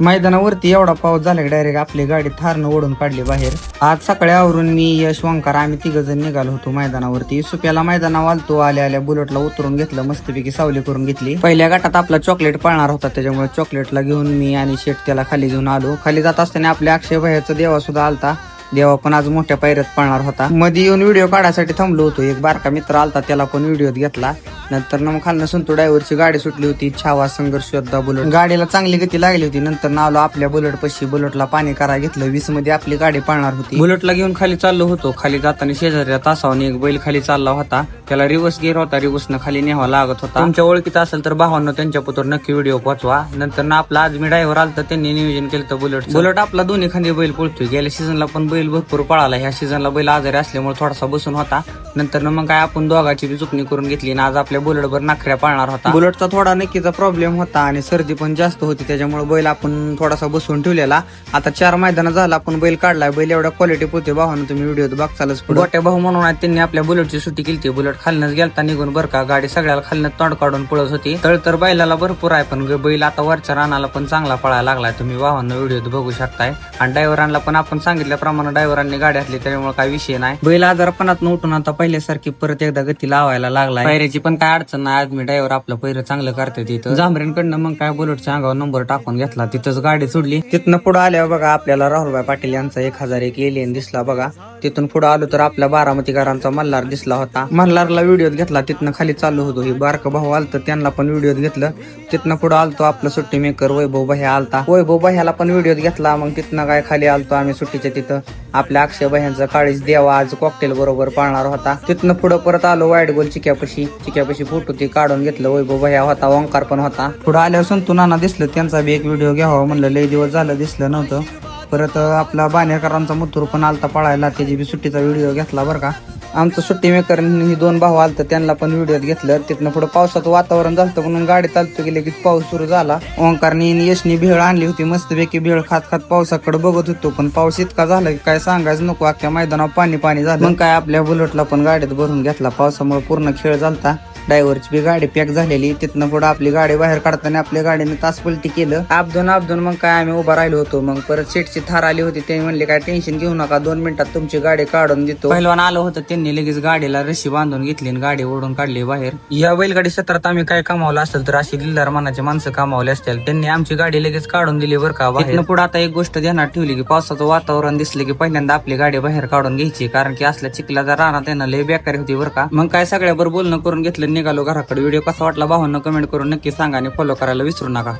मैदानावरती एवढा पाऊस झाला की डायरेक्ट आपली गाडी थारनं ओढून काढली बाहेर. आज सकाळी आवरून मी यश वंकार आम्ही 3 जण निघालो होतो मैदानावरती. सुप्याला मैदानावर आलतो, आल्या आल्या बुलेटला उतरून घेतलं, मस्तपैकी सावली करून घेतली. पहिल्या गटात आपला चॉकलेट पळणार होता, त्याच्यामुळे चॉकलेटला घेऊन मी आणि शेट त्याला खाली घेऊन आलो. खाली जात असताना आपल्या अक्षय भैयाचा देवा सुद्धा आलता. देवा पण आज मोठ्या पायऱ्यात पळणार होता. मध्ये येऊन व्हिडिओ काढायसाठी थांबलो होतो. एक बारका मित्र आलता, त्याला पण व्हिडिओ घेतला. नंतर मग खालनं संतू ड्रायव्हरची गाडी सुटली होती, छावा संघर्ष योद्धा बुलेट. गाडीला चांगली गती लागली होती. नंतर आलो आपल्या बुलेट पशी, बुलेटला पाणी करा घेतलं. 20 मध्ये आपली गाडी पळणार होती. बुलेटला घेऊन खाली चाललो होतो. खाली जाताना शेजाऱ्या तासावने एक बैल खाली चालला होता, त्याला रिवर्स गिअर होता, रिवर्सनं खाली न्यावा लागत होता. तुमच्या ओळखीचा असेल तर भावांनो त्यांच्या पुत्र नक्की व्हिडिओ पोचवा. नंतर आपला आज मी ड्रायव्हर आलता, त्यांनी नियोजन केलं तर बुलेट आपला दोन्ही खांदी बैल पळतोय. गेल्या सीझनला पण बैल भरपूर पळाला. ह्या सीझनला बैल आजारी असल्यामुळे थोडासा बसून होता. नंतर मग काय आपण दोघाची बी चुकणी करून घेतली आणि आज आपल्या बुलेटवर नाखऱ्या पाळणार होता. बुलेटचा थोडा नक्कीचा प्रॉब्लेम होता आणि सर्दी पण जास्त होती, त्याच्यामुळे बैल आपण थोडासा बसून ठेवलेला. आता 4 मैदान झाला आपण बैल काढलाय. बैल एवढ्या क्वालिटी पोते भावानं तुम्ही व्हिडिओ बघचालच. गोट्या भाऊ म्हणून त्यांनी आपल्या बुलेटची सुट्टी केली. बुलेट खालनच गेलता निघून बरं का. गाडी सगळ्याला खालनं तोंड काढून पळत होती. तर बैलाला भरपूर आहे, पण बैल आता वरच्या रानाला पण चांगला पळायला लागलाय. तुम्ही भावांना व्हिडिओ बघू शकताय. आणि ड्रायव्हरांना पण आपण सांगितल्याप्रमाणे ड्रायव्हरांनी गाडी असली, त्याच्यामुळे काय विषय नाही. बैल आजारपणात उठून आता पहिल्यासारखी परत एकदा गती लावायला लागलाय. पायऱ्याची पण काय अडचण नाही. आज मी ड्रायव्हर आपलं पहिरं चांगलं करते. तिथं जांभरेंकडनं मग काय बुलेटच्या अंगावर नंबर टाकून घेतला, तिथंच गाडी सोडली. तिथनं पुढे आल्यावर बघा आपल्याला राहुलभाई पाटील यांचा 1001 एलियन दिसला बघा. तिथून पुढे आलो तर आपल्या बारामतीकरांचा मल्हार दिसला होता. मल्हारला व्हिडिओ घेतला. तिथनं खाली चाललो होतो. ही बारक भाऊ आलतं, त्यांना पण व्हिडिओ घेतलं. तिथनं पुढे आलतो आपला सुट्टी मेकर वैभव भैया आलता. वैभव भैयाला पण व्हिडिओ घेतला. मग तिथनं काय खाली आलतो आम्ही सुट्टीच्या तिथं. आपल्या अक्षय भैयांचा काळीच देवा आज कॉकटेल बरोबर पाळणार होता. तिथनं पुढे परत आलो वाईट गोल चिक्यापशी फोटो ती काढून घेतलं. वैभव भैया होता, ओंकार पण होता. पुढे आल्यावर संतू नाना दिसलं, त्यांचा बी एक व्हिडिओ घ्यावा म्हणलं, लय दिवस झालं दिसलं नव्हतं. परत आपला बाणेकरांचा मुतूर पण आलता पळायला, त्याची बी सुट्टीचा व्हिडिओ घेतला बरं का. आमचं सुट्टी मेकर ही 2 भाऊ आलतं, त्यांना पण व्हिडिओ घेतलं. तिथनं पुढे पावसाचं वातावरण झालं म्हणून गाडी चालतो गेले की पाऊस सुरू झाला. ओंकारनी यशनी भेळ आणली होती, मस्तपैकी भेळ खात पावसाकडे बघत होतो. पण पाऊस इतका झाला की काय सांगायचं नको, अख्ख्या मैदानावर पाणी झालं. मग काय आपल्या बुलेटला पण गाडीत भरून घेतला. पावसामुळे पूर्ण खेळ झालता. ड्रायव्हरची बी गाडी पॅक झालेली. तिथनं पुढे आपली गाडी बाहेर काढताना आपल्या गाडीने तास पलटी केलं. आपदून मग काय आम्ही उभा राहिलो होतो. मग परत शेटची थार आली होती. ते म्हणले काय टेन्शन घेऊ नका, 2 मिनिटात तुमची गाडी काढून देतो. पहिलवान आलं होतं, त्यांनी लगेच गाडीला रशी बांधून घेतली आणि गाडी ओढून काढली बाहेर. या बैलगाडी क्षेत्रात आम्ही काय कमावलं असेल तर अशी दिलदार मनाचे माणसं कमावले असतील. त्यांनी आमची गाडी लगेच काढून दिली बरं का. तिथनं पुढे आता एक गोष्ट ध्यानात ठेवली की पावसाचं वातावरण दिसलं की पहिल्यांदा आपली गाडी बाहेर काढून घ्यायची, कारण की असल्या चिखलाचा राहणार त्यांना लय बेकारी होती बरं का. मग काय सगळ्याबरोबर बोलणं करून घेतलं, निघालो घराकडे. व्हिडिओ कसा वाटला भावांना कमेंट करून नक्की सांगा आणि फॉलो करायला विसरू नका.